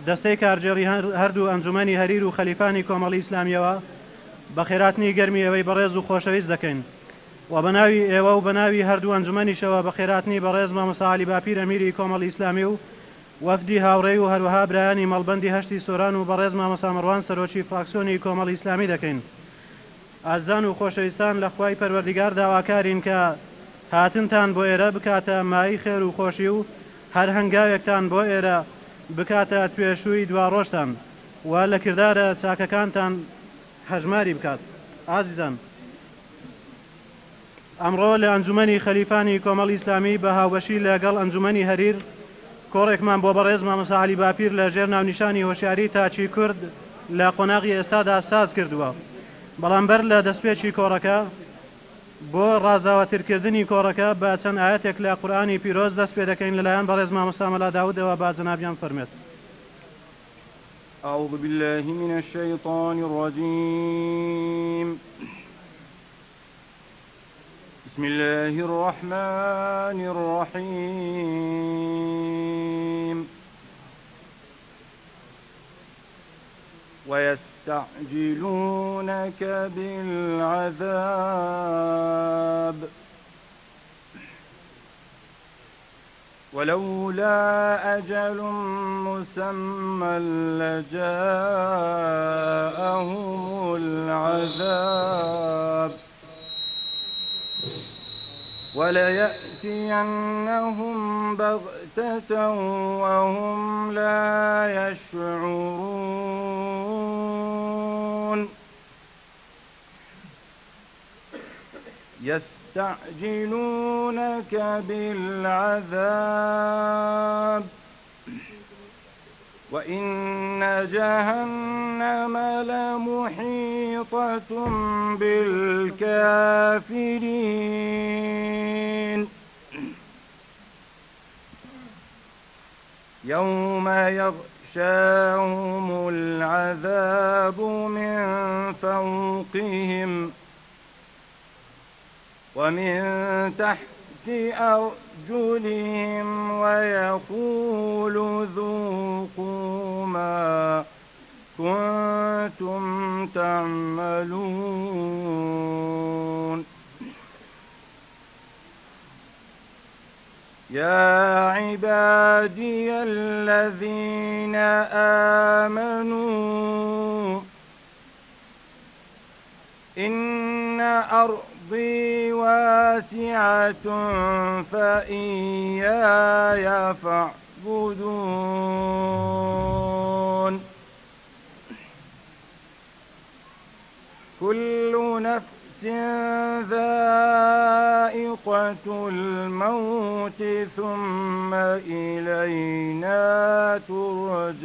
دەستەی کارجێڕی هەردوو ئەنجومەنی هەریر و خەلیفانی کۆمەڵی ئیسلامیەوە بە خێراتنی گەرمی ئەوەی بەڕێز و خۆشەویست دەکەین و بەناوی ئێوە و بەناوی هەردوو ئەنجومەنیشەوە بە خێراتنی بەڕێز مامۆستا عەلی باپیر ئەمیری کۆمەڵی ئیسلامی و وەفدی هاوڕێی و هەروەها برایانی مەڵبەندی هەشتی سۆران و بەڕێز مامۆستا مەڕوان سەرۆکی فراکسیۆنی کۆمەڵی ئیسلامی دەکەین. ئازان و خۆشەویستان لە خوای پەروەردیگار داواکارین کە هاتنتان بۆ ئێرە بکاتە مای خێر و خۆشی و هەر هەنگاوێکتان بۆ ئێرە بکاتە توێشووی دواڕۆژتان و لە کردارە چاکەکانتان هەژماری بکات. ئازیزان، ئەمڕۆ لە ئەنجومەنی خەلیفانی کۆمەڵی ئیسلامی بە هاوبەشی لەگەڵ ئەنجومەنی هەریر کۆڕێکمان بۆ بەڕێز مامۆستا عەلی باپیر لە ژێر ناونیشانی هۆشیاری تاچی کورد لە قۆناغی ئێستادا ساز کردووە. بەڵام بەر لە دەستپێکی کۆڕەکە بۆ ڕازاوەترکردنی کۆڕەکە بە چەند ئاەتێک لە قورئانی پیرۆز دەست پێ دەکەین لەلایەن بەڕێز مامۆستا مەلا داودەوە با جەنابیان فەرمێت. أعوذ بالله من الشيطان الرجيم. بسم الله الرحمن الرحيم. ويستعجلونك بالعذاب ولولا أجل مسمى لجاءهم العذاب وليأتينهم بغتة وهم لا يشعرون. يستعجلونك بالعذاب وإن جهنم لمحيطة بالكافرين. يوم يغشاهم العذاب من فوقهم ومن تحت أرجلهم ويقول ذوقوا ما كنتم تعملون. يا عبادي الذين آمنوا إن أرضي واسعة فإياي فاعبدون. كل نفس ذائقة الموت ثم إلينا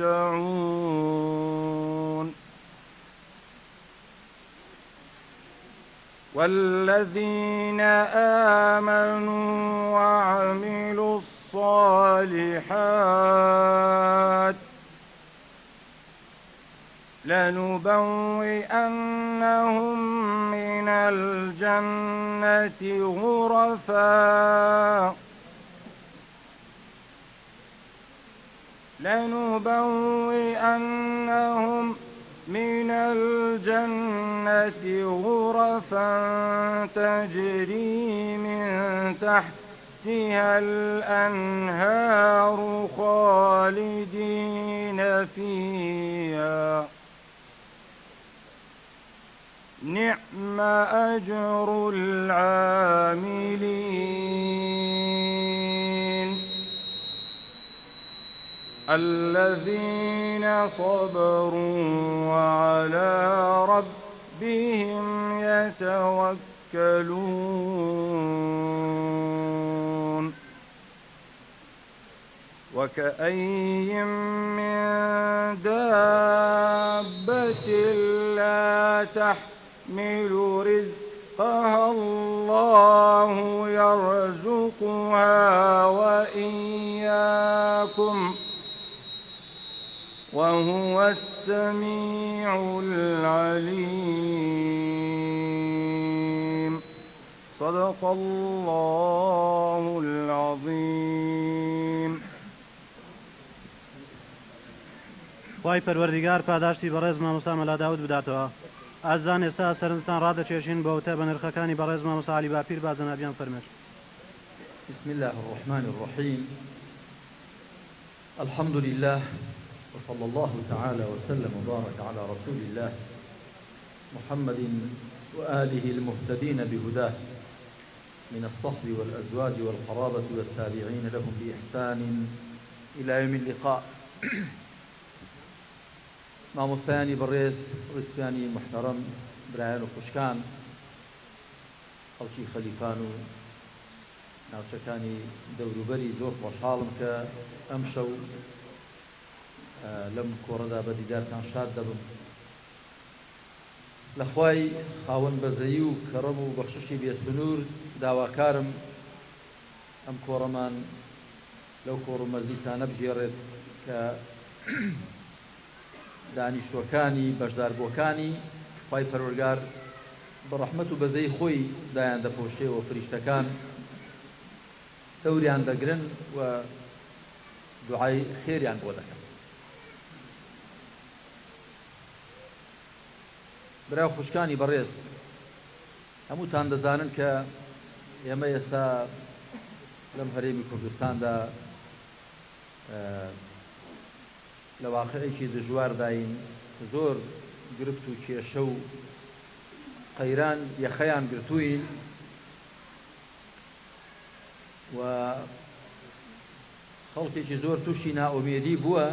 ترجعون. والذين آمنوا وعملوا الصالحات لنبوئنهم من الجنة غرفا من الجنة غرفا تجري من تحتها الأنهار خالدين فيها نعم أجر العاملين. الذين صبروا وعلى ربهم يتوكلون. وكأين من دابة لا تحمل رزقها الله يرزقها وإياكم وهو السميع العليم. صدق الله العظيم. خوای پەروەردیگار پاداشتی بەڕێز مامۆستا مەلا داود بداتەوە. ئازان ئێستا سەرنجتان ڕادەچێشین بەوتە بە نرخەکانی بەڕێز مامۆستا عەلی باپیر با جەنابیان فەرمێش. بسم الله الرحمن الرحيم. الحمد لله وصلى الله تعالى وسلم وبارك على رسول الله محمد وآله المهتدين بهداه من الصحب والأزواج والقرابة والتابعين لهم بإحسان إلى يوم اللقاء. مامۆستایانی بەڕێز ڕیسپیانی محتەرەم برایان و خوشکان خەڵکی خەلیفان و ناوچەکانی دەوروبەری زۆر خۆشحاڵم کە ئەم شەو لەم کۆڕەدا بە دیدارتان شاد دەبم. لە خوای خاوەن بەزەیی و کەڕەم و بەخششی بێسنوور داواکارم ئەم کۆڕەمان لەو کۆڕ و مەجلیسانە بژێڕێت کە دانیشتوەکانی بەشداربووەکانی خوای پەروەردگار بە ڕەحمەت و بەزەی خۆی دایان دەپۆشێەوە فریشتەکان دەوریان دەگرن و دوعای خێریان بۆ دەکەن. برای خوشکانی بەڕێز هەمووتان دەزانن کە ئێمە ئێستا لەم هەرێمی کوردستاندا لە واقعێکی دژوار داین زۆر گرفت و کێشە و قەیران یەخەیان گرتووین و خەڵکێکی زۆر تووشی نائومێدی بووە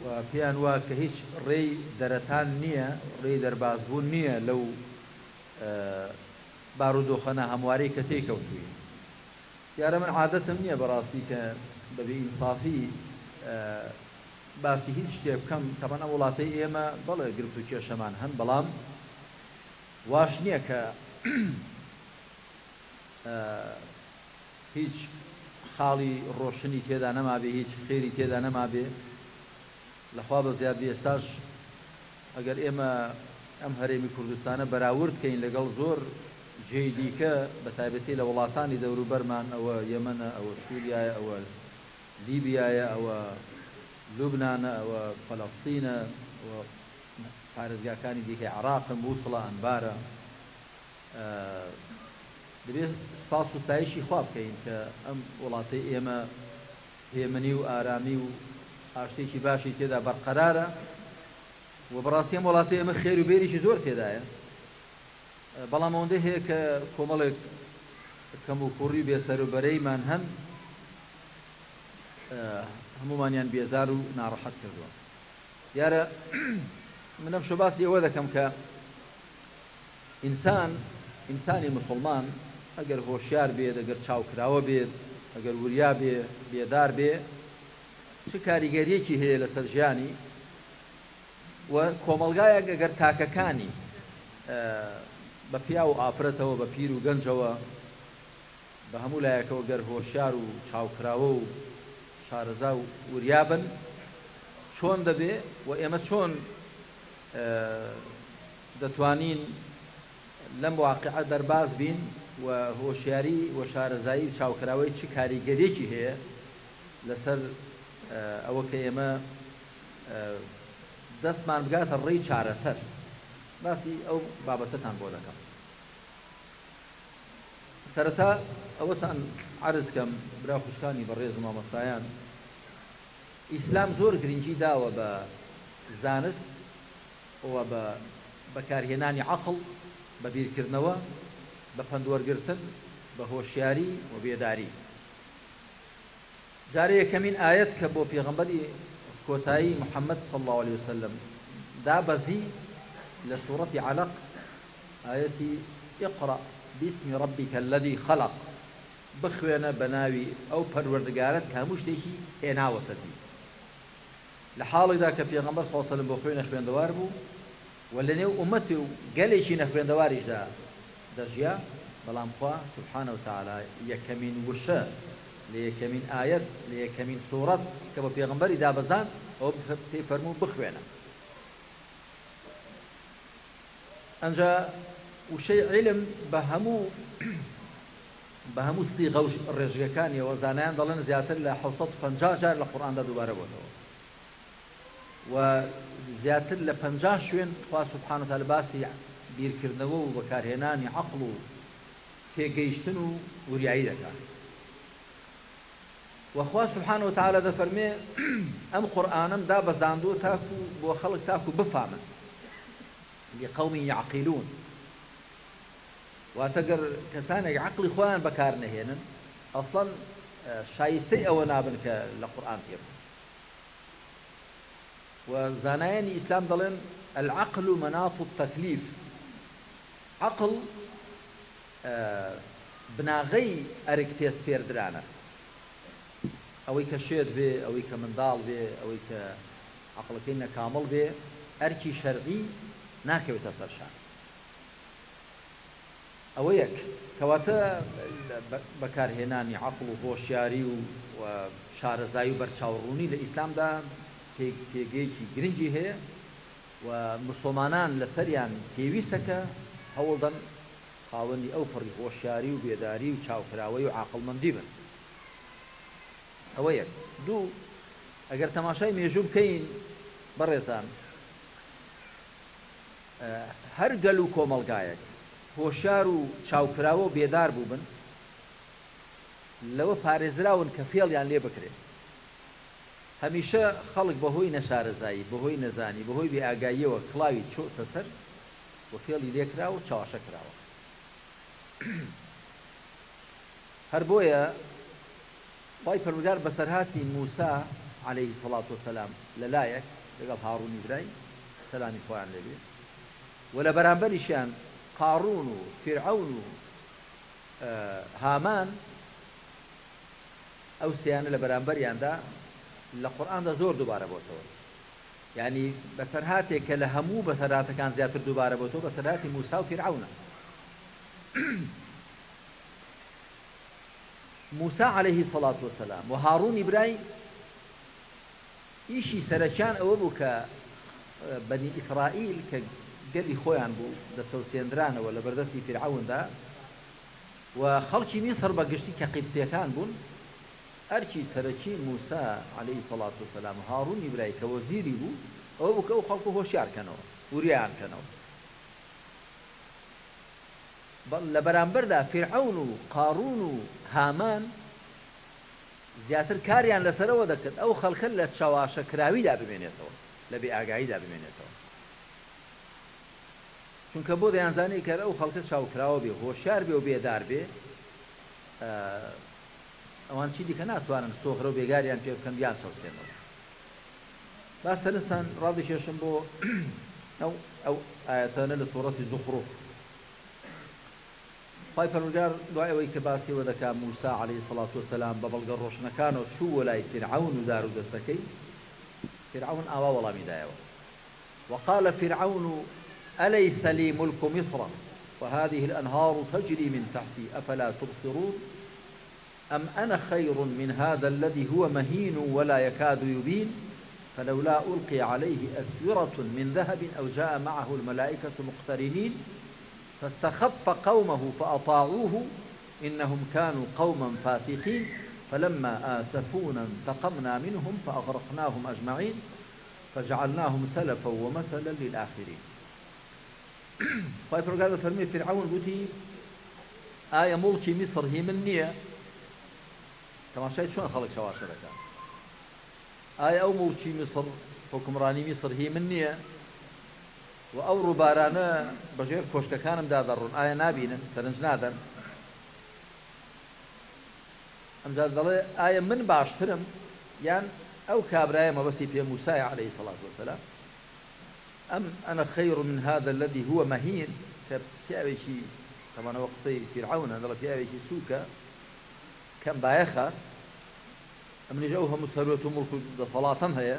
و پێیان وا کە هیچ ڕێی دەرەتان نییە، ڕێی دەربازبوون نییە لەو بارودۆخەنە هەموارەی کە تێکەوتووی. دیارە من عادەتم نییە بەڕاستی کە بەبێ ئینسافی باسی هیچ شتێ بکەم. تەبەن ئەم وڵاتەی ئێمە بەڵێ گرفت و کێشەمان هەن، بەڵام واش نییە کە هیچ خاڵی ڕۆشنی تێدا نەمابێ، هیچ خێری تێدا نەمابێ. لەخوا بە زیادی ئێستاش ئەگەر ئێمە ئەم هەرێمی کوردستانە بەراورد کەین لەگەڵ زۆر جێی دیکە بە تایبەتی لە وڵاتانی دەوروبەرمان، ئەوە یەمەنە، ئەوە سووریایە، ئەوە لیبیایە، ئەوە لوبنانە، ئەوە فەلەستینە، ئەوە پارێزگاکانی دیکەی عێراقن، مووسڵە، ئەنبارە. دەبێت سپاس و ستایشی خوا بکەین کە ئەم وڵاتەی ئێمە هێمنی و ئارامی و ئاشتێکی باشی تێدا بەرقەرارە و بەڕاستی ئەم وڵاتەی ئێمە خێر و بێریشی زۆر تێدایە. بەڵام ئەوەندە هەیە کە کۆمەڵێک کەم و کوڕی بێسەر و بەرەیمان هەن هەمومانیان بێزار و ناڕەحەت کردووە. دیارە من ئەم شۆ باسی ئەوە دەکەم کە ئینسانی موسڵمان ئەگەر هۆشیار بێت، ئەگەر چاوکراوە بێت، ئەگەر وریا بێ، بێدار بێ، چ کاریگەریەکی هەیە لەسەر ژیانی و کۆمەلگایەک ئەگەر تاکەکانی بە پیا و ئافرەتەوە، بە پیر و گەنجەوە، بە هەموو لایەکەوە گەر هۆشیار و چاوکراوە و شارەزا و وریابن چۆن دەبێ و ئێمە چۆن دەتوانین لەم واقعە دەرباز بین و هۆشیاری و شارەزایی و چاوکراوەی چ کاریگەریەکی هەیە لەسەر ئەوە کە ئێمە دەستمان بگاتە ڕێی چارەسەر. باسی ئەو بابەتەتان بۆ دەکەم. سەرەتا ئەوەتان عەرز کەم برا خوشکانی بەڕێز و مامۆستایان، ئیسلام زۆر گرنگی داوە بە زانست و بە بەکارهێنانی عەقڵ، بە بیرکردنەوە، بە پندوەرگرتن، بە هۆشیاری و بێداری. جارە یەکەمین ئاەت کە بۆ پێغەمبەری کۆتایی محەممەد صلی الله عليه وسلم دابەزی لە سوورەتی عەلەق، ئاەتی اقرأ باسم ربك الذي خلق، بخوێنە بە ناوی ئەو پەروەردگارەت کە هەموو شتێکی هێناوەتە دی. لە حاڵێکدا کە پێغەمبەر صلی الله عليه وسلم بۆ خۆی نەخوێندەوار بوو و لە نێو ئومەتی و گەلێکی نەخوێندەواریشدا دەژیا، بەڵام خوا سبحانه وتعالى یەکەمین وشە لە یەکەمین ئاەت لە یەکەمین سوورەت کە بە پێغەمبەری دابەزان ئەوە پێی فەرموو بخوێنە. ئەنجا وشەی عیلم بە هەموو بە هەموو سیغە و ڕێژگەکانیەوە زانایان دەڵێن زیاتر لە 750 جار لە قورئاندا دووبارە بۆتەوە و زیاتر لە 50 شوێن خوا سوبحانه وتعالى باسی بیرکردنەوە و بەکارهێنانی عەقڵ و تێگەیشتن و وریایی دەکات وخوا سبحانه وتعالى دەفەرمێ ئەم قورئانم دا بەزاندووە تاکو بۆ خەڵک تاکو بفامن لقوم يعقلون واتەگەر کەسانێک عەقڵی خۆیان بەکار نەهێنن ئەسڵەن شایستەی ئەوە نابن کە لە قورئان تێبن وزانایانی ئیسلام دەڵێن العقل مناط التكليف عقل بناغەی ئەرک پێسپێردرانە ئەوەی کە شێت بێ ئەوەی کە منداڵ بێ ئەوەی کە عقلەکەی نەکامڵ بێ ئەرکی شەرعی ناکەوێتە سەرشان ئەوە یەک کەواتە بەکارهێنانی عەقڵ و هۆشیاری و شارەزایی و بەرچاوڕوونی لە ئیسلامدا پێگەیەکی گرنگی هەیە و مسلمانان لەسەریان پێویستەکە هەوڵدەن خاوەنی ئەو فڕی هۆشیاری و بێداری و چاوکراوەی و عاقڵمەندی بن ئەوە یەک دوو ئەگەر تەماشای مێژوو بکەین بەڕێزان هەر گەل و کۆمەڵگایەک هۆشیار و چاوکراوە و بێدار بوو بن لەوە پارێزراون کە فێڵیان لێ بکرێت هەمیشە خەڵک بەهۆی نەشارەزایی بەهۆی نەزانی بەهۆی بێئاگاییەوە کڵاوی چۆتە سەر و فێڵی لێکراوە و چاوەشە کراوە هەر بۆیە خی پەروەردگار بەسەرهاتی موسا عليه الصلاة والسلام لەلایەک لەگەڵ هاڕون ئیبرای سەلامی خۆیان لێبێ و لە بەرامبەریشیان قارون و فرعون و هامان ئەو سیانە لە بەرامبەریاندا لە قورئاندا زۆر دووبارە بۆتەوە یعنی بەسەرهاتێک کە لە هەموو بەسەرهاتەکان زیاتر دووبارە بۆتەوە بەسەرهاتی موسا و فرعونە موسى عليه الصلاة والسلام وهارون إبراهيم إيشي سرچان أو بوكا بني إسرائيل كقال خويان بو دسو سيندران ولا بردسي فرعون دا وخلقي مصر بقشتي كقبطي كان بون أرشي سرچي موسى عليه الصلاة والسلام هارون إبراهيم كوزيري بو أو بوكا وخلقه هوشيار كانوا وريان كانوا لبرانبر دا فرعون و قارون و هامان زیاتر کاریان لەسەرەوە دەکرد ئەو خەڵکە لە چاواشەکراویدا بمێنێتەوە لە بێئاگاییدا بمێنێتەوە چونکە بۆ دەیانزانی کە ئەو خەڵکە چاوکراوە بێ هۆشیار بێ و بێدار بێ ئەوان چی دیکە ناتوانن سۆخرە و بێگاریان پێ بکەن یان سەوسێنەوە باس تەنسان ڕادی کێشم بۆ ئەو ئایەتانە لە سوورەتی زوخروف خی پەروەردگار دوای ئەوەی کە باسیەوە دەکات موسا عليه الصلاة والسلام بە بەڵگە ڕۆشنەکانەوە چوو وەلای فرعون و دار و دەستەکەی فرعون ئاوا وەڵامی دایەوە وقال فرعون أليس لي ملك مصر وهذه الأنهار تجري من تحتي أفلا تبصرون أم أنا خير من هذا الذي هو مهين ولا يكاد يبين فلولا ألقي عليه أسورة من ذهب أو جاء معه الملائكة مقترنين فاستخف قومه فأطاعوه إنهم كانوا قوما فاسقين فلما آسفونا انتقمنا منهم فأغرقناهم أجمعين فجعلناهم سلفا ومثلا للآخرين طيب هذا فرمي فرعون بوتي آية ملك مصر هي من نية كما شاهد شلون خلق شواشرك آية أو ملك مصر حكمراني مصر هي من نية وأو ربارانا بجير كوشككانم دادرون آية نابينا سرنج نادن أم دادل آية من باشترم يعني أو كابراية ما بسي في موسى عليه الصلاة والسلام أم أنا خير من هذا الذي هو مهين في أبي شيء طبعا وقصي فرعون هذا في أبي شيء سوكا كم بايخة أم نجوها مسهرة ملك صلاة هي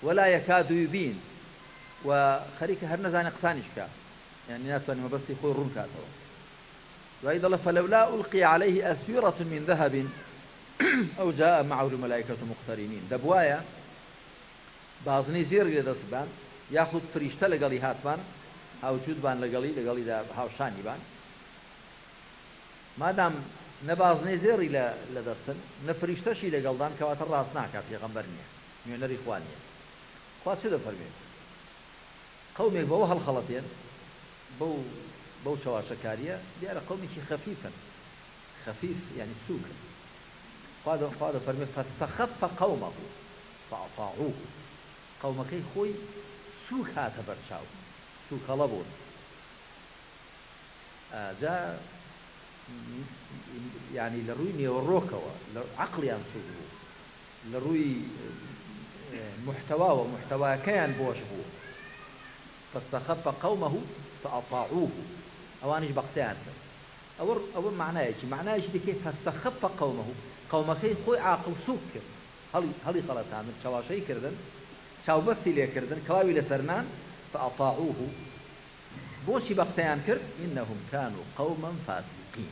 ولا يكاد يبين وخريك هرنا زاني قساني شكا يعني ناتواني ما بس يخوي رون كاتوا وأيضا الله فلولا ألقي عليه أسورة من ذهب أو جاء معه الملائكة مقترنين دبوايا بازني زير دەستبان یاخود فریشتە لەگەڵی هاتبان هاوجود بان لەگەڵی دا هاوشانی بان مادام نەبازنەی زێڕی لە دەستن نەفریشتەشی لەگەڵدان کەواتە ڕاست ناکات پێغەمبەر نییە نوێنەری خوا نییە خوا چ دەفەرمێت قەومێک بەوە هەڵخەڵەتێن بەو چاواشەکاریە دیارە قەومێکی خەفیفن خەفیف یعنی سووکن خوا دەفەرمێت فاستەخەفە قەومەه فەئەطاعوه قەومەکەی خۆی سووک هاتە بەرچاو سووکەڵە بوون جا يعني لروي نيوروكوا عقليان سوبو لروي محتوى كان بوش بو فاستخف قومه فأطاعوه أوانيش بقسيان أول معناه دي كيف فاستخف قومه خوي عاقل سوك هل غلطان من شواشي كردن شاو بستي لي كردن كلاوي لسرنان فأطاعوه بوشي بقسيان كرد إنهم كانوا قوما فاسقين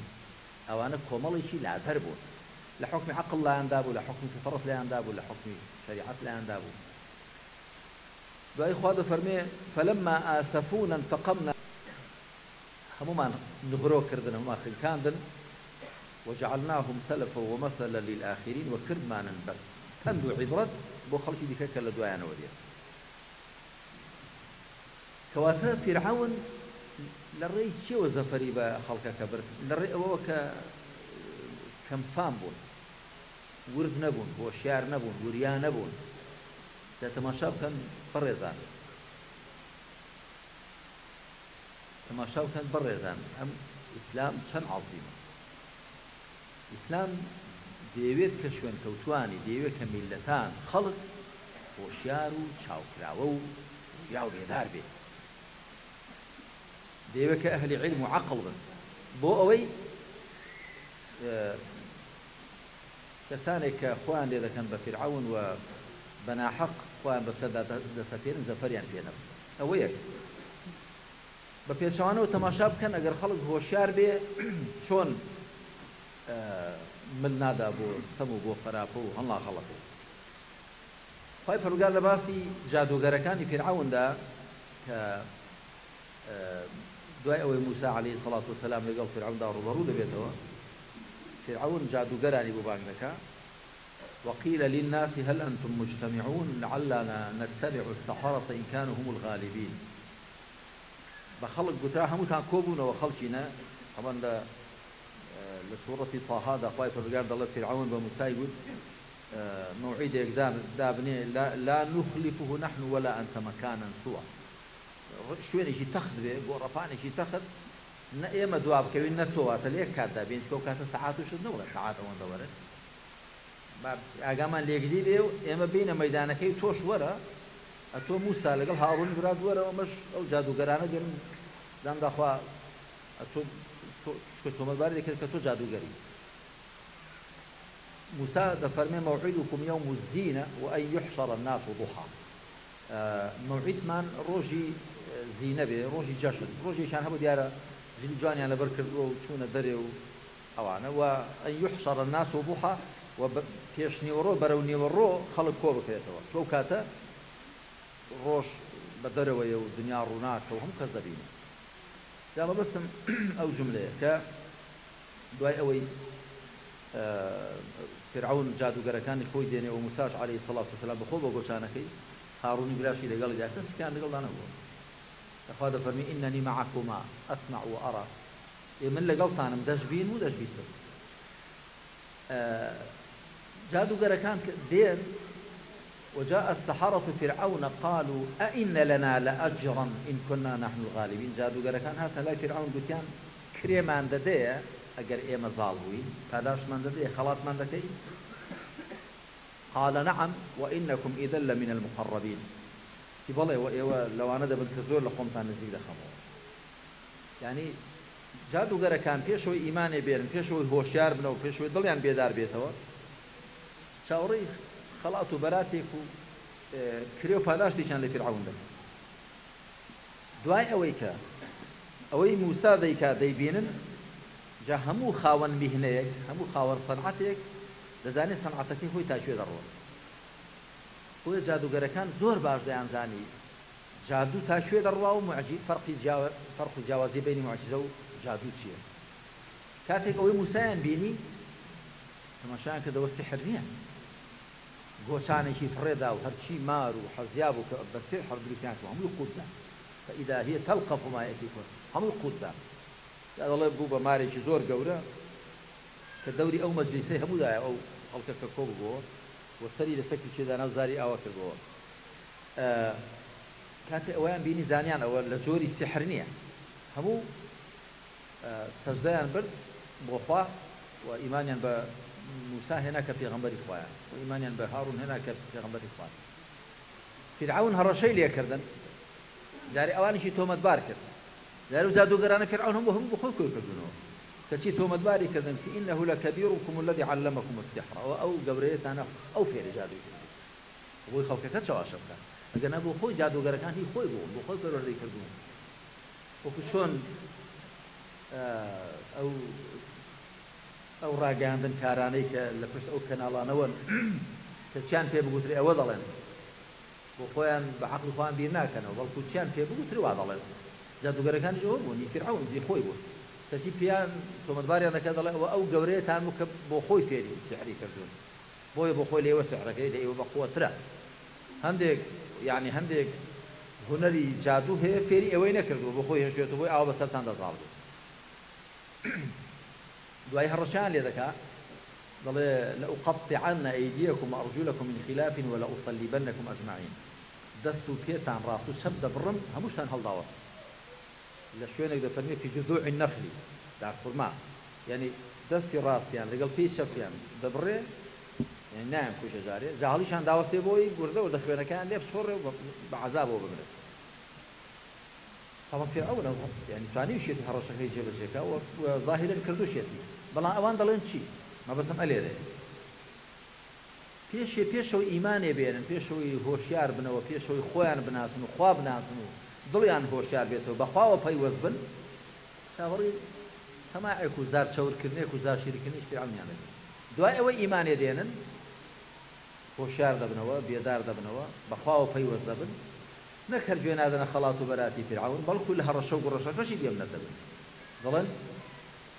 أوانا كوماليشي لا تربون لحكم عقل لا يندابو لحكم تطرف لا يندابو لحكم شريعة لا يندابو دعي خواد فرمي فلما آسفونا انتقمنا هموما نغرو كردن هما خلكاندن وجعلناهم سلفا ومثلا للآخرين وكرمانا بل كندو عبرت بو خلشي دي كلا دعانا وديا كواتا فرعون للرئيس شو زفري بخلقه كبرت للرئيس هو كم فام بون ورد نبون وشعر نبون وريا نبون تماشاو كان برزان تماشاو كان برزان أم إسلام شن عظيم إسلام ديويت كشوان كوتواني ديويت كميلتان خلق وشعر وشاوكراو ورياو بيدار بيه ديوك أهل علم وعقل بو أوي كسانك أخوان إذا كان بفرعون وبنا حق أخوان بسدى سفير زفريان في نفسه أويك بفيرشوانه وتماشاب كان أجر خلق هو شار بي شون من نادا بو استمو بو خرابو الله خلقه خايف فرقال لباسي جادوگركاني فرعون دا دعاء أوي موسى عليه الصلاة والسلام لقال فرعون دار ضرورة بيته فرعون جادوگراني ببانك وقيل للناس هل أنتم مجتمعون لعلنا نتبع السحرة إن كانوا هم الغالبين بخلق قتاها متان كوبون وخلقنا طبعا لسورة طه هذا خايف الرجال الله فرعون بموسى يقول موعد إقدام دابني لا نخلفه نحن ولا أنت مكانا سوى شوين يجي تاخذ به غرفان يجي تاخذ نأيما دواب كوين نتوه تليك كذا بين كو كذا ساعات وش نورة ساعات وان دورة ما أجمع ليك دي بيو إما بين ميدانك هي توش ورا أتو موسى لقال هارون براد ورا ومش أو جادو قرانا جن دام دخوا أتو شو مدبر ذيك كتو جادو قري موسى دفرمي موعدكم يوم الزينة وأن يحشر الناس ضحى موعد من روجي زينة به روجي جشن روجي شان هبو ديارة جن جواني على بركر وشون دري أوانا وأن يحشر الناس ضحى وبيشني ورو بروني ورو خلق كوبا كيتوا شو كاتا روش بدروي ودنيا روناك وهم كذابين جاب بس أو جملة ك دواي أوي فرعون جادو جركان خوي ديني وموسى عليه الصلاة والسلام بخوبه وقشانكي هارون براشي لقال جاك بس كان لقال أنا هو أخذ فرمي إنني معكما أسمع وأرى من لقال أنا مدشبين مو دشبيستر جادو جركان دين وجاء السحرة فرعون قالوا أئن لنا لأجرا إن كنا نحن الغالبين جادو جركان هذا لا فرعون قتيان كريمان دديه أجر إيه مزالوين فداش من دديه خلاط من دكي قال نعم وإنكم إذا لمن المقربين يبالي لو أنا دبل كزور لقمتان نزيد خمو يعني جادو جركان فيشوي إيماني بيرن فيشوي هو شارب لو فيشوي ضل يعني بيدار بيتوا شاوري خلقتوا براتك كريو فداش ديشان لفرعون ده دواي أويكا أوي موسى ذيكا ديبينن جا همو خاون مهنيك همو خاون صنعتك دزاني صنعتك هو تاشوي ضروري هو جادو جركان زور باش ديان زاني جادو تاشوي ضروري ومعجي فرق جوازي بين معجزة وجادو شيء كاتێک ئەوەی موسایان بینی تەماشایان کردەوە سحر نییە گۆچانێکی فڕێدا و هەرچی مار و حەزیاب و کە بە سحر دروستیان کرد هەمووی قوتدا فإذا هي تلقف ما يأفكون هەمووی قوتدا دەڵێ بوو بە مارێکی زۆر گەورە کە دەوری ئەو مەجلیسەی هەموودایە ئەو خەڵکە کە کۆ ببووە و سەری لە سەکی چێدانا و زاری ئاوا کردەوە کاتێ ئەویان بینی زانیان ئەوە لە جۆری سحر نییە هەموو سەجدەیان برد بۆ خوا و ئیمانیان بە موسا هێنا کە پێغەمبەری خوایە و ئیمانیان بە هاڕون هێنا کە پێغەمبەری خوایە فرعون هەڕەشەی لێکردن جارێ ئەوانیشی تۆمەتبار کرد جارێ و جادوگەرانە فرعون هەموو بۆ خۆی کۆی کردنەوە کەچی تۆمەتباری کردن کە ئینەه لەکەبیرکم الذی علمکم السحر ئەو گەورەیەتانە ئەو فێری جادوی کردن بۆی خەڵکەکە چاواشە بکات ئەگەنا بۆ خۆی جادوگەرەکان هی خۆی بوون بۆ خۆی پەروەردەی کردوون وەکو چۆن ئەو ڕاگەاندن کارانەی کە لە پشت ئەو کەناڵانەوە کە چیان پێ بگوتری ئەوە دەڵێن بۆ خۆیان بە عەقڵ خۆیان بیر ناکەنەوە بەڵکو چیان پێ بگوتری وا دەڵێن جادوگەرەکانیش ئەوە بوونی فرعون دی خۆی بوو کەسی پیان تۆمەتباریان دەکات دەڵێ ئەوە ئەو گەورەیەتان بوو کە بۆ خۆی فێری سحری کردوون بۆیە بۆ خۆی لێوە سحرەکەی لە ئێوە بەقووەترە هەندێک یعنی هەندێک هونەری جادو هەیە فێری ئەوەی نەکردووە بۆ خۆی هێشتێتەوە بۆی ئاوا بەسەرتان دەزاڵدوو دوای هەڕەشیان لێ دەکات دەڵێ لەئوقەطعن ئەیدیەکم وأرجلکم من خلاف ولأصلبنکم ئەجمعین دەست و پێتان ڕاست و شەم دەبڕم هەمووشتان هەڵداوەست لە شوێنێک دەفەرمێ فی جذوع النخل دارخورما یعنی دەستی ڕاستیان لەگەڵ پێی شەفیان دەبڕێ یعنی نایان کوژە جارێ جاهەڵیشان داوەسێ بۆی گوردە و لە خوێنەکان لێ بسۆڕێ و بە عەزابەوە بمرێت طبعا فرعون يعني تواني شيء هەڕەشەکەی جێبەجێکا و ظاهرا کردو شێتی بەڵام ئەوان دەڵێن چی مەبەستم ئەلێرێ پێشەوەی ئیمانێ بێنن پێشەوەی هۆشیار بنەوە پێشەوەی خۆیان بناسن و خوا بناسن و دڵیان هۆشیار بێتەوە بەخواوە پەیوەست بن چاوەڕی تەماعێک و زار چەورکردنێک و زار شیرکردنیش فرعونیان دەبێت دوای ئەوەی ئیمانێ دێنن هۆشیار دەبنەوە بێدار دەبنەوە بەخواوە پەیوەست دەبن نەک هەر گوێ نادەنە خەڵات و بەراتی فرعون بەڵکو لە هەڕەشە و گوڕەشەکەشی دێم نەدەبن دەڵێن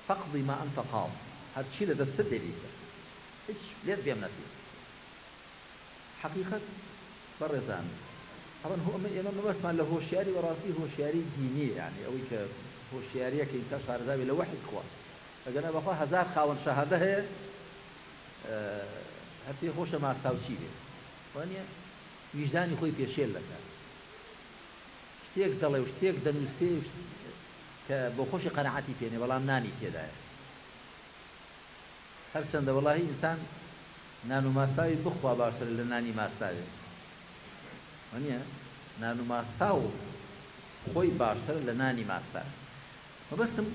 فەقضی ما ئەنتە قاض هەرچی لە دەستت دەبیتە هیچ لێت بێم نەدێت حقیقت بەڕێزان طبعا ئێمە مەبەستمان لە هۆشیاری بەڕاستی هۆشیاری دینی یعنی ئەوەی کە هۆشیاریە کە ئینسان شارەزاوی لە وحی خوا ئەگەنە بەخوا هەزار خاوەن شەهادە هەیە هەر پێ خۆشە ماستاو چی بێت وانە ویژدانی خۆی پێشێل دەکات شتێک دەڵێ و شتێک دەنووسێ کە بۆ خۆشی قەنەعەتی پێنێ بەڵام نانی تێدایە هەر چەندە وەڵاهی ئینسان نان و ماستاوی بخوا باشتر لە نانی ماستاوێ وانە نان و ماستاو خۆی باشتر لە نانی ماستاوێ مەبەستم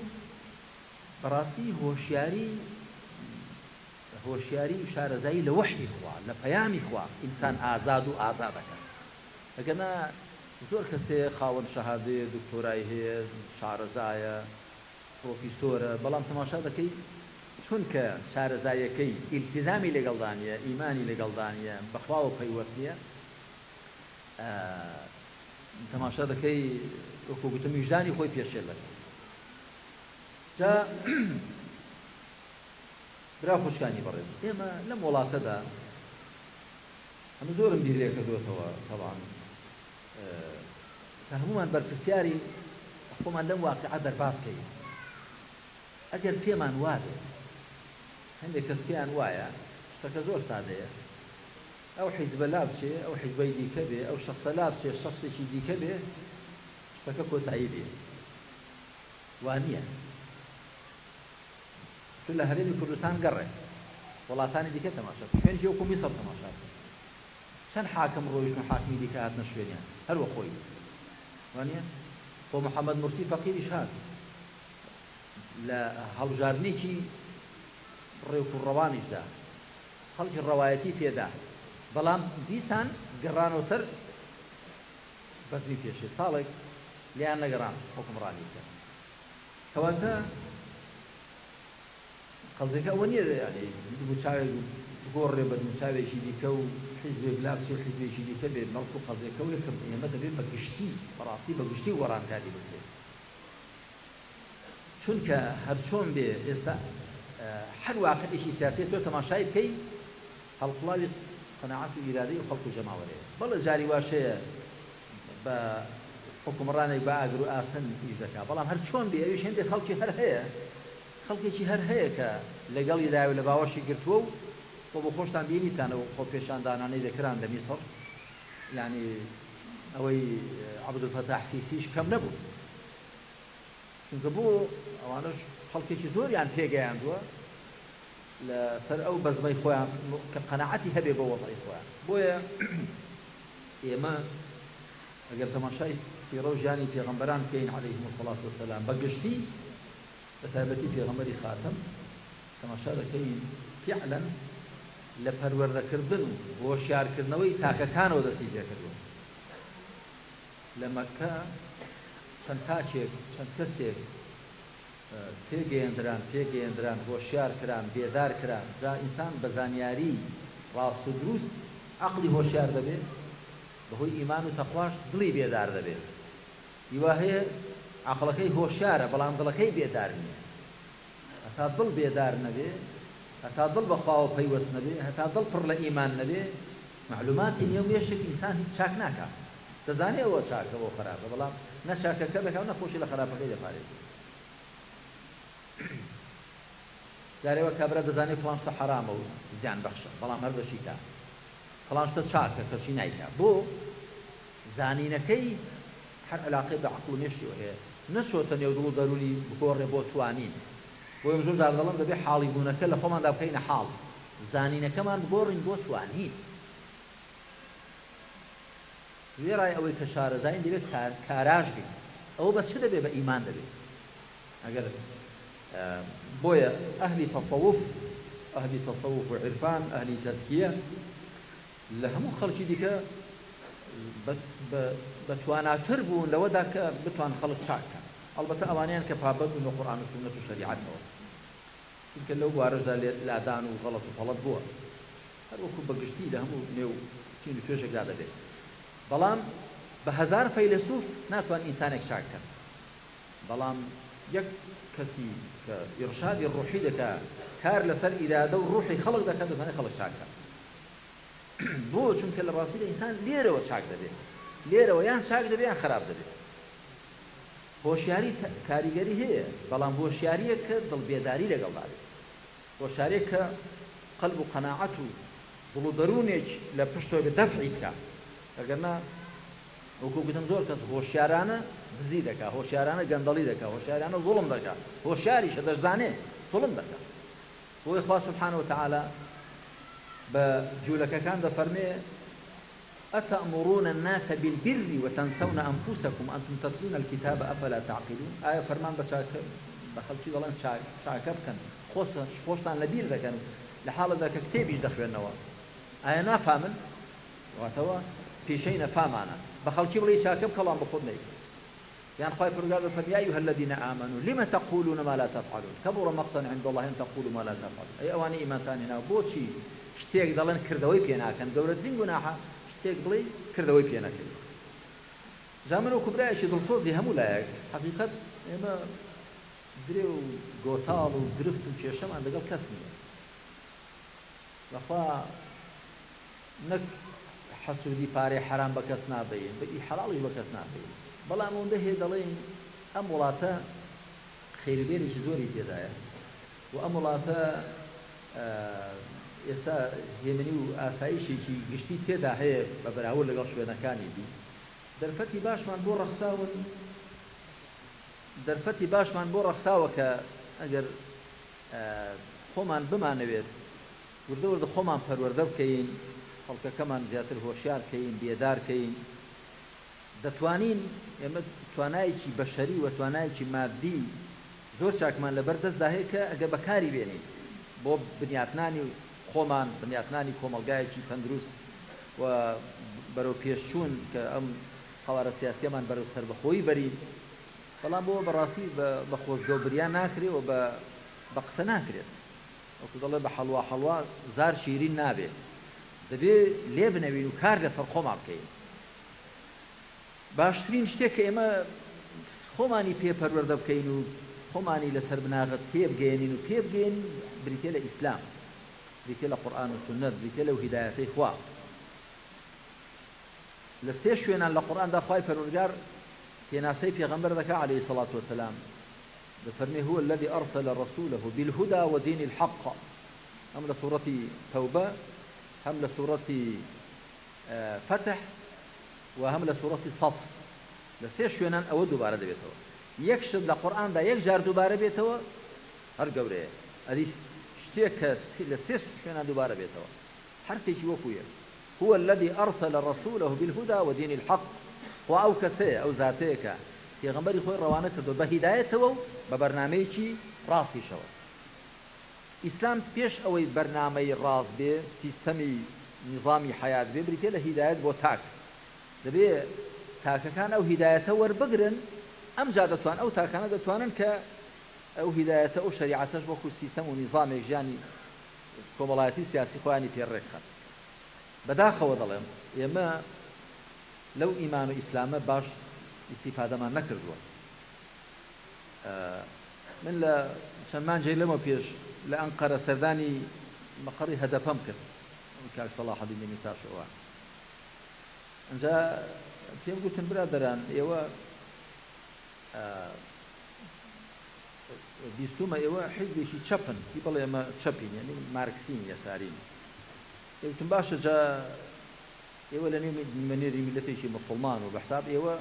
بەڕاستی هۆشیاری و شارەزایی لە وحی خوا لە پەیامی خوا ئینسان ئازاد و ئازادەکە ئەگەنا زۆر کەسێ خاوەن شەهادەیە دکتۆرای هەیە شارەزایە پرۆفیسۆرە بەڵام تەماشا دەکەی چونکە شارەزایەکەی ئیلتیزامی لەگەڵدانیە ئیمانی لەگەڵدانیە بەخواوە پەیوەست نییە تەماشا دەکەی وەکو گوتم ویژدانی خۆی پێشێل دەکات جا برا خۆشکانی بەڕێز ئێمە لەم وڵاتەدا هەموو زۆرم بیر لێ کردوێتەوە طبعا کە هەمومان بەرپرسیاری خۆمان لەم واقعە دەرباسکەین ئەگەر پێمان وابێ هەندێک کەس پێیان وایە شتەکە زۆر سادەیە ئەو حیزبە لا بچێ ئەو حیزبەی دیکە بێ ئەو شەخصە لا بچێ شەخصێکی دیکە بێ شتەکە کۆتایی بێ وانییە تو لە هەرێمی کوردستان گەڕێ وڵاتانی دیکە تەماشا شوێنی وەکو میسڵ تەماشا چەند حاکم ڕۆیشتن و حاکمی دیکە هاتنە شوێنیان هەروە خۆی وانییە بۆ محەممەد مرسی فەقیریش هات لە هەڵبژاردنێکی ڕێوک و ڕەوانیشدا خەڵکی ڕەوایەتی پێدا بەڵام دیسان گەڕانەوە سەر بەزمی پێشێ ساڵێک لیان نەگەڕان حکمڕانی کرد کەواتە قەزێکە ئەوە نییە ینی دووچاوێک گۆڕێ بە دووچاوێکی دیکە و حیزبێک لابچێ و حیزبێکی دیکە بێت بەڵکو قەزێکە و یەکەم ئێمە دەبێت بە گشتی بەڕاستی بە گشتی وەڕانکاری بکرێت چونکە هەرچۆن بێ ئێستا هەر واقعێکی سیاسی تۆ تەماشای بکەی هەڵقڵاوی قەناعەت و ئیرادەی و خەڵک و جەماوەرەیە بەڵێ جاری واشەیە بە حکومڕانێک بە ئاگر و ئاسن پیش دەکات بەڵام هەر چۆن بێ ئەویش هێندێک خەڵکی هەر هەیە خەڵکێکی هەر هەیە کە لەگەڵی داوی لە باوەشی گرتووە و بۆ بۆ خۆشتان بینیتانەوە خۆ پێشاندانانەی دەکران لە میسڕ یعنی ئەوەی عەبدولفەتاح سیسیش کەم نەبوو چونکە بۆ ئەوانش خەڵکێکی زۆریان پێگەیاندووە لەسەر ئەو بەزمەی خۆیان کە قەناعەتی هەبێ بە وەزعی خۆیان بۆیە ئێمە ئەگەر تەماشای سیرە و ژیانی پێغەمبەران بکەین عەلەیهیم السەڵات وەسەلام بەگشتی بە تایبەتی پێغەمبەری خاتەم تەماشا دەکەین فعلا لە پەروەردەکردن و هۆشیارکردنەوەی تاکەکانەوە دەستی پێکردووە لە مەککە چەند تاچێک چەند کەسێک پێگەیەندران هۆشیار کران بێدار کران جا ئینسان بە زانیاری ڕاست و دروست عەقڵی هۆشیار دەبێت بەهۆی ئیمان و تەقواش دڵی بێدار دەبێت هیوا هەیە عەقڵەکەی هۆشیارە بەڵام دڵەکەی بێدار نییە هەتا دڵ بێدار نەبێ هەتا دڵ بەخواوە پەیوەست نەبێ هەتا دڵ پڕ لە ئیمان نەبێ معلوماتی نییە و مێشک ئینسان هیچ چاک ناکات دەزانێت ئەوە چاکە بۆ خراپە بەڵام نە چاکەکە دەکات و نەخۆشی لە خراپەکەی دەپارێت جارێوە کابرا دەزانێت فڵان شتە حرامە و زیان بەخشە بەڵام هەر بەشی تا فڵان شتە چاکە کەچی نایکا بۆ زانینەکەی هەر علاقەی بە عەقڵ و مێشتیەوە هەیە نەچۆتە نێو دڵ و دەرونی بگۆڕێ بۆ توانین بۆیە زۆر جار دەڵێم دەبێت حاڵی بوونەکە لە خۆماندا بکەینە حاڵ زانینەکەمان بگۆڕین بۆ توانین وێڕای ئەوەی کە شارەزاین دەبێت کاراژ بین ئەوە بە چ دەبێت بە ئیمان دەبێت ئەگەر بۆیە ئەهلی تەسەوف و عرفان ئەهلی تەزکیە لە هەموو خەڵکی دیکە بە تواناتر بوون لەوەدا کە بتوان خەڵک چاکە ئەڵبەتە ئەوانیان کە پابەت بوون بە قورئان و سونەت و شەریعەتەوە چونکە لەو بوارەشدا لادان و غەڵەت و فەڵەت بووە هەر وەکو بەگشتی لە هەموو نێو چین و توێژێکدا دەبێت بەڵام بە هەزار فەیلسوف ناتوان ئینسانێک چاک بکەن بەڵام یەک کەسی کە ئیرشادی ڕوحی دەکات کار لەسەر ئیرادە و ڕوحی خەڵک دەکات دەتوانێت خەڵک چاکە بۆ چونکە لە ڕاستیدا ئینسان لێرەوە چاک دەبێت لێرەوە یان چاک دەبێت یان خراپ دەبێت هۆشیاری کاریگەری هەیە بەڵام هۆشیاریە کە دڵبێداری لەگەڵدا بێت هۆشیارێک کە قەلب و قەناعەت و دڵ و دەروونێک لە پشتەوە بە دەفعی بکات ئەگەرنا وەکو گوتم زۆر کەس هۆشیارانە دزی دەکات هۆشیارانە گەندەڵی دەکات هۆشیارانە زوڵم دەکات هۆشیاریشە دەشزانێ زوڵم دەکات بۆی خوا سبحانه وتعالى بە جوولەکەکان دەفەرمێ أتأمرون الناس بالبر وتنسون أنفسكم أنتم تتلون الكتاب أفلا تعقلون آية فرمان بخلشي ضلان شاكب كان خوشتان لبير ذاكن لحالة ذاك كتابيش دخل النوا آية نافهمن واتوا في شيء نفهمنا بخلشي ولي شاكب كلام بخدني يعني خايف رجال يا أيها الذين آمنوا لما تقولون ما لا تفعلون كبر مقتا عند الله أن تقولوا ما لا تفعلون أي أواني إيمان ثاني هنا بوتشي شتيك ضلان كردوي بينا كان دولة دين جناحة شتيك ضلي كردوي بينا كده زمانه كبرى شيء دلسوزي هم ولا حقيقة إما دريو قطال ودرفت وشيشم عند قال كسني لخوا نك حسودي باري حرام بكسنا بين بقي حلالي بكسنا بين بلا من ده دلين أمولاتا خير بيري جزوري جدايا وأمولاتا ئێستا هێمنی و ئاسایشێکی گشتی تێدا هەیە بە بەراورد لەگەڵ شوێنەکانی دی دەرفەتی باشمان بۆ ڕەخساوە کە ئەگەر خۆمان بمانەوێت وردە وردە خۆمان پەروەردە بکەین خەڵکەکەمان زیاتر هۆشیار بکەین بێدار بکەین دەتوانین ئێمە توانایەکی بەشەری و توانایەکی مادی زۆر چاکمان لەبەر دەستدا هەیە کە ئەگەر بەکاری بێنین بۆ بنیاتنانی خۆمان بنیاتنانی کۆمەلگایەکی تەندروست و بەرەو پێشچوون کە ئەم هەوارە سیاسیەمان بەرەو سەربەخۆیی بەرین بەڵام بۆ بەڕاستی بە خۆشگەوبریان ناکرێت و بە قسە ناکرێت وەکو دەڵێ بە حەڵوا زار شیرین نابێت دەبێت لێ بنەوین و کار لەسەر خۆمان بکەین باشترین شتێک کە ئێمە خۆمانی پێپەروەردە بکەین و خۆمانی لەسەر بناغت پێبگەێنین و پێبگەێنین بریتێ لە ئیسلام، بریتێ لە قورئان و سنت، بریتێ لەو هیدایەتەی خوا. لە سێ شوێنان لە قورئاندا خوای پەروەردگار پێناسەی پێغەمبەر دەکا عەلەیهی سەڵات وەسەلام، دەفەرمێ هو الذي أرسل رسوله بالهدى ودين الحق، هم لسورة توبة، هم لسورة فتح، وهم لسورة صف. لسه شوينان أو دوباره دبيتوا يكشد لقرآن دا يكجار دوباره بيتوا هر قوري أدي شتيك لسه شوينان دوباره بيتوا حرسي شي وكوية هو الذي أرسل رسوله بالهدى ودين الحق وأو كسي أو ذاتيك في غنبري خوي روانك دو بهدايته ببرنامجي راسي شو إسلام بيش أو برنامج راس به سيستمي نظامي حياة به بريتي له هداية بوتاك دبي تاككان أو هدايته وربقرن أم جادتوان أو تاكان دتوانن ك أو هدايته أو شريعته بوكو سيستم ونظام جاني كومالاتي سياسي خواني في الركخة بداخل وضلهم يما لو إيمان إسلام باش استفادة ما نكردوا من لا شمان جاي لما بيش لأنقرة سرداني مقري هدفهم كده كاك صلاح الدين ميتار شوان انجا فيهم قلت برادران ايوا بيستوما ايوا حزبي شي تشابن يبقى ما تشابين يعني ماركسين يسارين قلت باشا جا ايوا لاني منير ملتي شي مسلمان وبحساب ايوا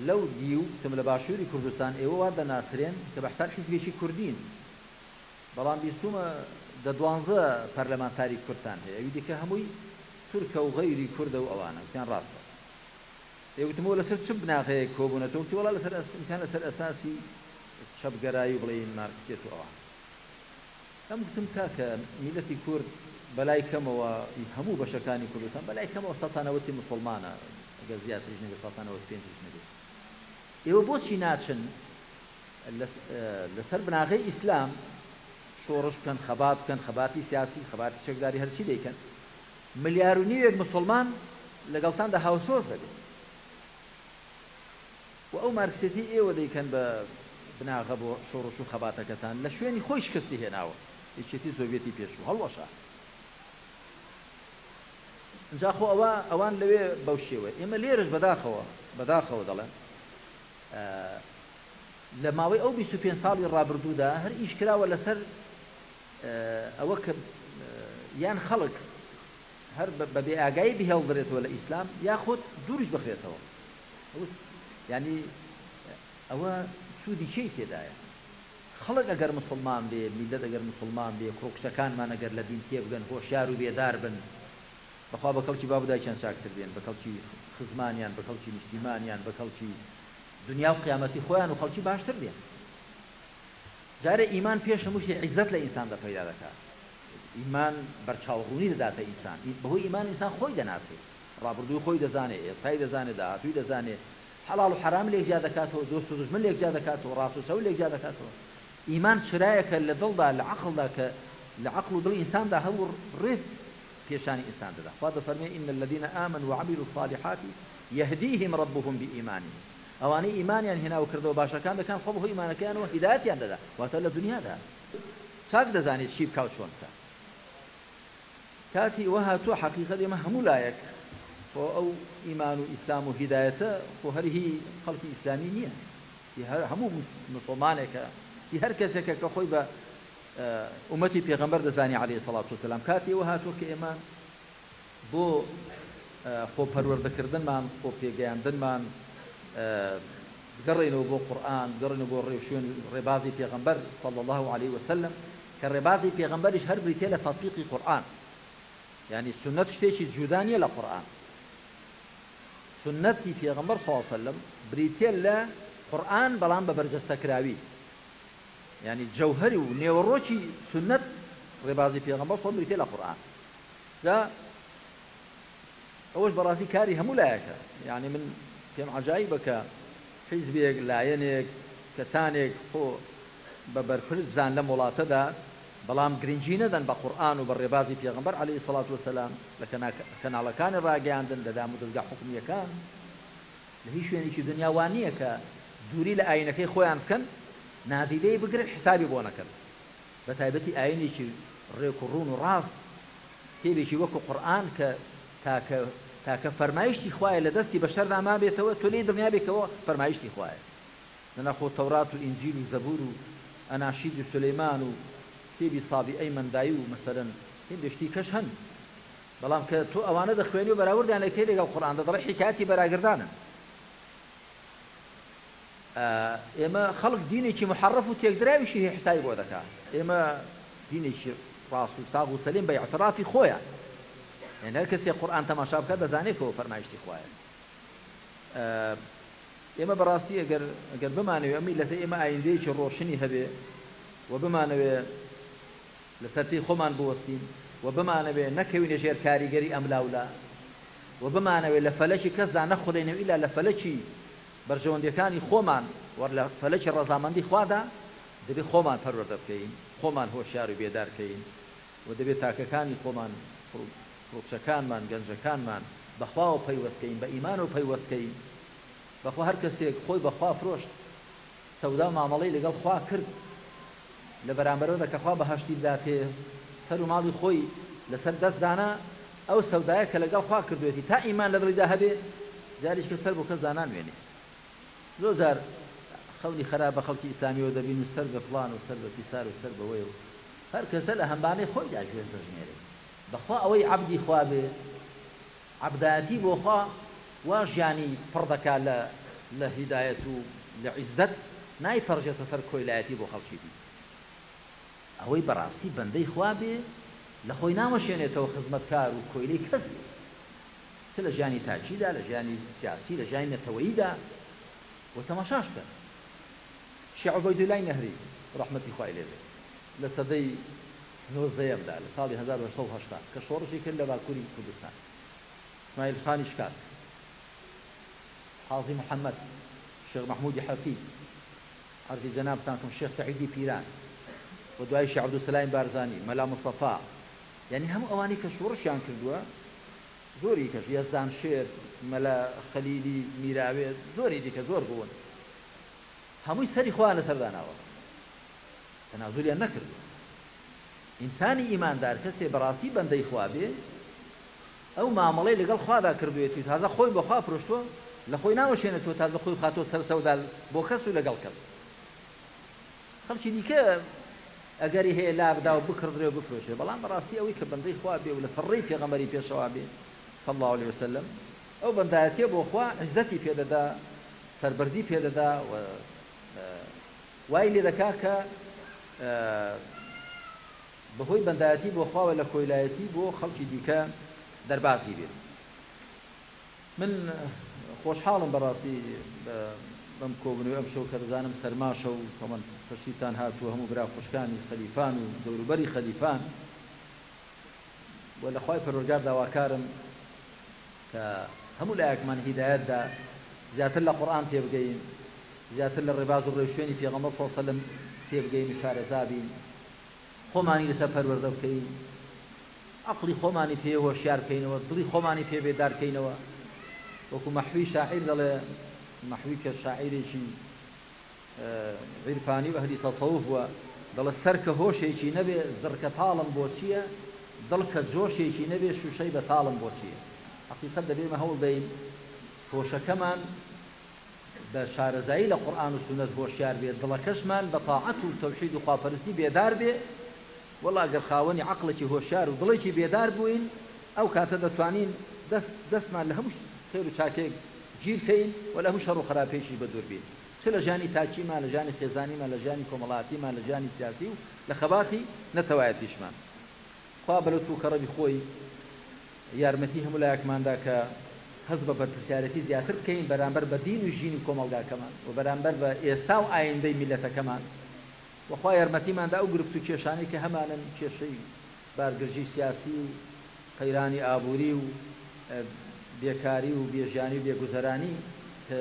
لو ديو تم لباشوري كردستان ايوا واد ناصرين كبحساب حزبي شي كردين بلان بيستوما دوانزه برلمانتاري كردستان هي يدي كهموي تركا وغيري كرد واوانا كان راسته يقول مو لسر شبنا غير كوبنا توكي ولا لسر كان لسر اساسي شب قراي وبلين ماركسيت واوانا كم قلتم كاك ملتي كرد بلاي كما ويهمو بشكاني كردستان بلاي كما وسطانا وتي مسلمانه غزيات رجني وسطانا وتين رجني ايوا بوتشي ناتشن لسر بنا غير اسلام شورش كان خباتي سياسي خباتي شكداري هرشي دي كان مليار ونيوك مسلمان لقلتان ده هاوسوس دبي وأو ماركسيتي إيوه دي كان بنا غبو شورش وخباتا كتان لشويني خوش كستي هناو إيشتي سوفيتي بيشو هلوشا نجا خو أوان لوي بوشيوه إما ليرش بداخوا دلن لماوي أو بسوبين صالي الرابردو دا هر إيش كلا ولا سر أوكب يان خلق هر ببي أجاي بها وضرت ولا إسلام ياخد دورج بخيته يعني أو شو دي شيء كده خلق أجر مسلمان بي ميلاد أجر مسلمان بي كروكشا كان ما نجر لدين كيف جن هو شارو بيدار بن بخوا بكلشي باب داي كان ساكتر بين بكلشي خزمانيان بكلشي مجتمعيان بكلشي دنيا وقيامتي خوان وخلشي باشتر بين جاري إيمان فيش مش عزت لإنسان ده فيدا ذكر إيمان برشاوروني ده إنسان بهو إيمان إنسان خوي ده ناسي رابردو خوي ده زاني إصحاء ده زاني ده توي ده زاني حلال وحرام ليك زيادة كاتو دوست ودشمن ليك زيادة كاتو راسو سوي ليك زيادة كاتو إيمان شرايك اللي ضل ده العقل ده العقل ضل إنسان ده هو رف فيشان إنسان ده فهذا فرمي إن الذين آمنوا وعملوا الصالحات يهديهم ربهم بإيمانهم أواني إيمان يعني هنا وكردوا باشا كان خبه إيمان كان وهداية يعني ده وتلا الدنيا ده شاك ده زاني الشيب كاوشون كاتي وهاتو حقيقة دي مهمولايك أو إيمان وإسلام وهدايته وهذه خلق إسلامية في همو مسلمانك في هر كسك كخويبة أمتي في غمر دزاني عليه الصلاة والسلام كاتي وهاتو كإيمان بو خو پرور بكردن من خو پیگاندن من قرينو بو قرآن قرينو بو ريشون ربازي پیغمبر صلى الله عليه وسلم كالربازي پیغمبرش هر بريتيلا تطبيقي قرآن يعني السنة شتيشي جودانية لقرآن سنتي پیغمبر صلى الله عليه وسلم بريتيلا قرآن بلان ببرجستكراوي يعني جوهري ونيوروشي سنة ربازي پیغمبر صلى بريتيلا قرآن لا أوش براسي كاري همولاك يعني من كم عجائبك حزبك لاينك كسانك خو ببرفرز بزان لمولاته دا بلام جرينجينا دن بقرآن وبالربازي پیغمبر عليه الصلاة والسلام لكن كان على كان راجعان دن دا مدرجع حكمية كان لهي شو يعني شو دنيا وانية كدوري لأينك خوان كان نادیدەی بگرن حسابی بۆ نەکرد بە تایبەتی ئاینێکی ڕێک و ڕوون و ڕاست کتێبێکی وەکو قورئان کە تاکە فەرمایشتی خوایە لە دەستی بەشەردا ما بێتەوە تۆ لێی دڵنیا بێکەوە فەرمایشتی خوایە لەناخۆ تەورات و ئینجیل و زەبور و ئەناشید و سولەیمان و کتێبی سابیعەی مەندایی و مەسەلەن هێندێشتی کەش هەن بەڵام کە تۆ ئەوانە دەخوێنی و بەراوردیان لەکەی لەگەڵ قورئان دەڵێ حکایەتی بەراگردانن ئێمە خەڵک دینێکی محەرەف و تێکدراویشی هەیە حسابی بۆ دەکات ئێمە دینێکی ڕاست و ساغ و سەلیم بە ئیعترافی خۆیان یعنی هەر کەسێک قورئان تەماشا بکات دەزانێتەوە فەرمایشتی خوایە ئێمە بەڕاستی ئەگەر بمانەوێ ئەم میلەتە ئێمە ئایندەیەکی ڕۆشنی هەبێ و بمانەوێ لەسەر پێی خۆمان بوەستین و بمانەوێ نەکەوینە ژێر کاریگەری ئەم لاولا و بمانەوێ لە فەلەکی کەسدا نەخوڵێنەوە ئیلا لە فەلەکی بەرژەوەندەکانی خۆمان وەر لە فەلەکی ڕەزامەندی خوادا دەبێت خۆمان پەروەردە بکەین خۆمان هۆشیار و بێدارکەین و دەبێت تاکەکانی خۆمان فڕوکچەکانمان گەنجەکانمان بەخواوە پەیوەستکەین بە ئیمان و پەیوەستکەین بەخوا هەر کەسێک خۆی بەخوا فرۆشت سەودا مامەڵەی لەگەڵ خوا کرد لە بەرامبەرەوەدا کە خوا بەهەشتی بداتێ سەر و ماڵی خۆی لەسەر دەستدانا ئەو سەودایە کە لەگەڵ خوا کردوێتی تا ئیمان لە دڵیدا هەبێ جاریش کە سەر بۆ کەس دانانوێنێ زۆر جار خەونی خراپ بە خەڵکی ئیسلامیەوە دەبین و سەر بە فڵان و سەر بە پیسار و سەر بەوەی و هەر کەسە لە هەمبانەی خۆیدا گوێن دەژمێرێ بەخوا ئەوەی عەبدی خوا بێ عەبدایەتی بۆ خوا وا ژیانی پڕ دەکات لە هیدایەت و لە عیزەت نایپەڕژێتە سەر کۆیلایەتی بۆ خەڵکی دی ئەوەی بەڕاستی بەندەی خوا بێ لە خۆی نامەشێنێتەوە خزمەتکار و کۆیلەی کەس چ لە ژیانی تاجیدا لە ژیانی سیاسی لە ژیانی نەتەوەییدا و تەماشاش بکەن شیخ عوبەیدوڵای نەهری ڕەحمەتی خوای لێ بێ لە سەدەی 19دا لە ساڵی 1880 کە شۆڕشی کرد لە باکووری کوردستان اسماعیل خانی شکار حاضی محەممەد شێخ محمودی حەفید عەرزی جەنابتان کەم شێخ سەعیدی پیران و دوای شێخ عەبدولسەلام بارزانی مەلا مستەفا یعنی هەموو ئەوانەی کە شۆڕشیان کردووە زۆری کەش یەزدان شێر مەلا خەلیلی میراوێ زۆری دیکە زۆر بوون هەمووی سەری خوا لەسەرداناوە تەنازولیان نەکردو ئینسانی ئیماندار کەسێ بەڕاستی بەندەی خوا بێ ئەو مامەڵەی لەگەڵ خوادا کردوێتی تازە خۆی بۆ خوا فرۆشتووە لە خۆی ناوەشێنێتەوە تازە خۆی خاتۆ سەر سەودا بۆ کەس و لەگەڵ کەس خەڵکی دیکە ئەگەری هەیە لا بدا و بکردرێ و بفرۆشێ بەڵام بەڕاستی ئەوەی کە بەندەی خوا بێ و لە سەرڕێی پێغەمبەری پێشەوا بێ صلى الله عليه وسلم ئەو بەندایەتیە بۆ خوا عیزەتی پێدەدا سەربەرزی پێدەدا و وای لێ دەکا کە بەهۆی بەندایەتی بۆ خواوە لە کۆیلایەتی بۆ خەڵکی دیکە دەربازی بێت من خۆشحاڵم بەڕاستی بەم کۆبنەوەی ئەم شەو کە دەزانم سەرماشە و تەمەن خەشیتان هاتووە هەموو برا خوشکانی خەلیفان و دەوروبەری خەلیفان و لە خوای پەروەردگار داواکارم کە هەموو لایەکمان هیدایەتدا زیاتر لە قورئان تێبگەین زیاتر لە ڕێباز و ڕێوشوێنی پێغەمبەر صلی الله علیه وسلم تێبگەین و شارەزابین خۆمانی لەسەر پەروەردە بکەین عەقڵی خۆمانی پێ هۆشیار بکەینەوە دڵی خۆمانی پێ بێدار بکەینەوە وەکو مەحوی شاعیر دەڵێ مەحوی کە شاعیرێکی عیرفانی و ئەهلی تەسەوف بووە دەڵێ سەر کە هۆشێکی نەبێ زڕکە تاڵم بۆ چییە دڵ کە جۆشێکی نەبێ شوشەی بە تاڵم بۆ چییە حقیقەت دەبێمە هەوڵ دەین هۆشەکەمان بە شارەزایی لە قورئان و سونەت هۆشیار بێت دڵەکەشمان بە تاعەت و تەوحید و خواپەرستی بێدار بێ وەڵا ئەگەر خاوەنی عەقڵێکی هۆشیار و دڵێکی بێدار بووین ئەو کاتە دەتوانین دەستمان لە هەموو خێر و چاکێک گیر بکەین و لە هەموو شەڕ و خراپێکی بەدوور بین چ لە ژیانی تاکیمان لە ژیانی خێزانیمان لە ژیانی کۆمەڵایەتیمان لە ژیانی سیاسی و لە خەباتی نەتەوایەتیشمان خوا بەلەوت و کەڕەمی خۆی یارمەتی هەموو لایەکماندا کە هەز بە بەرپرسیارەتی زیاتر بکەین بەرامبەر بە دین و ژینی کۆمەڵگاکەمان و بەرامبەر بە ئێستا و ئایندەی میلەتەکەمان وەخوا یارمەتیماندا ئەو گرفت و کێشانەی کە هەمانن کێشەی بارگرژی سیاسی و قەیرانی ئابووری و بێکاری و بێژیانی و بێگوزەرانی کە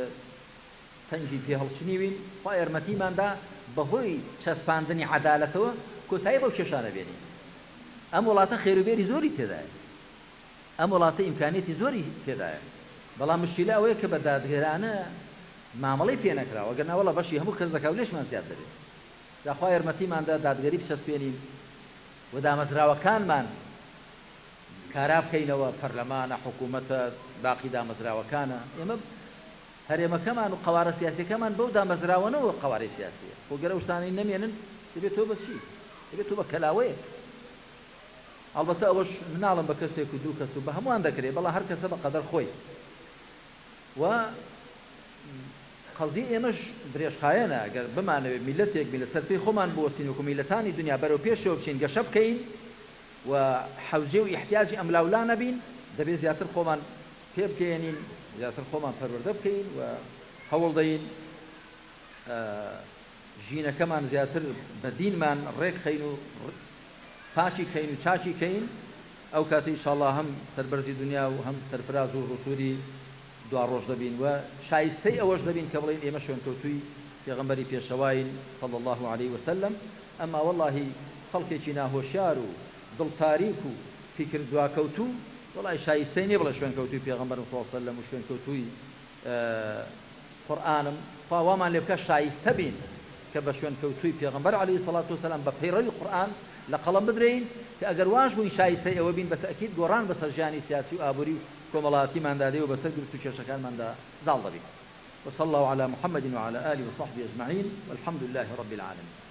تەنگی پێ هەڵچنیوین خوا یارمەتیماندا بەهۆی چەسپاندنی عەدالەتەوە کۆتایی بەو کێشانە بێنین ئەم وڵاتە خێروبێری زۆری تێدایە ئەم وڵاتە ئیمکانێتی زۆری تێدایە بەڵام مشکلە ئەوەیە کە بە دادگەرانە مامەڵەی پێ نەکراوە گەرنا وەڵا بەشی هەموو کەس دەکا و لێشمان زیاتر بێت داخوا یارمەتیماندا دادگەری بچەسپێنین و دامەزراوەکانمان کارا بکەینەوە پەرلەمانە حکوومەتە باقی دامەزراوەکانە ئێمە هەرێمەکەمان و قەوارە سیاسیەکەمان بەو دامەزراوەنەوە قەوارەی سیاسیە بۆ گەرە شتانەی نەمێنن دەبێت تۆ بەچی دەبێت تۆ بە کەلاوەیە ئەڵبەتە ئەوەش مناڵم بە کەسێک و دوو کەس و بە هەمووان دەکرێت بەڵام هەر کەسە بە قەدەر خۆی و قەزی ئێمەش درێژخایەنە ئەگەر بمانەوێت میلەتێک بین لەسەر پێی خۆمان بوەستین وەکو میلەتانی دنیا بەرەو پێشەوە بچین گەشە بکەین و حەوزێ و احتیاجی ئەم لاولا نەبین دەبێت زیاتر خۆمان پێ بکەێنین زیاتر خۆمان پەروەردە بکەین و هەوڵ دەین ژینەکەمان زیاتر بە دینمان ڕێک خەین و پاچی کەین و چاچی کەین ئەو کاتە ئینشاءالله هەم سەربەرزی دنیا و هەم سەرفراز و ڕوتوری دوا ڕۆژ دەبین و شایستەی ئەوەش دەبین کە بڵێن ئێمە شوێنکەوتووی پێغەمبەری پێشەواین صلی الله عليه وسلم ئەما واللهی خەڵکێکی ناهۆشیار و دڵ تاریک و فکر دواکەوتوو وڵای شایستەی نییە بڵێ شوێنکەوتووی پێغەمبەر صلی الله عليه وسلم و شوێنکەوتووی قورئانم خواوامان لێ بکە شایستە بین کە بە شوێنکەوتووی پێغەمبەر عەلەیهی سەڵات وسەلام بە پەیڕەوی قورئان لە قەڵەم بدرێین کە ئەگەر واش بووین شایستەی ئەوە بین بە تەئکید گۆڕان بەسەر ژیانی سیاسی و ئابووری کۆمەڵایەتیماندا دێ و بەسەر گرت و کێشەکانماندا زاڵ دەبین وصلى الله على محمد وعلى آله وصحبه أجمعين والحمد لله رب العالمين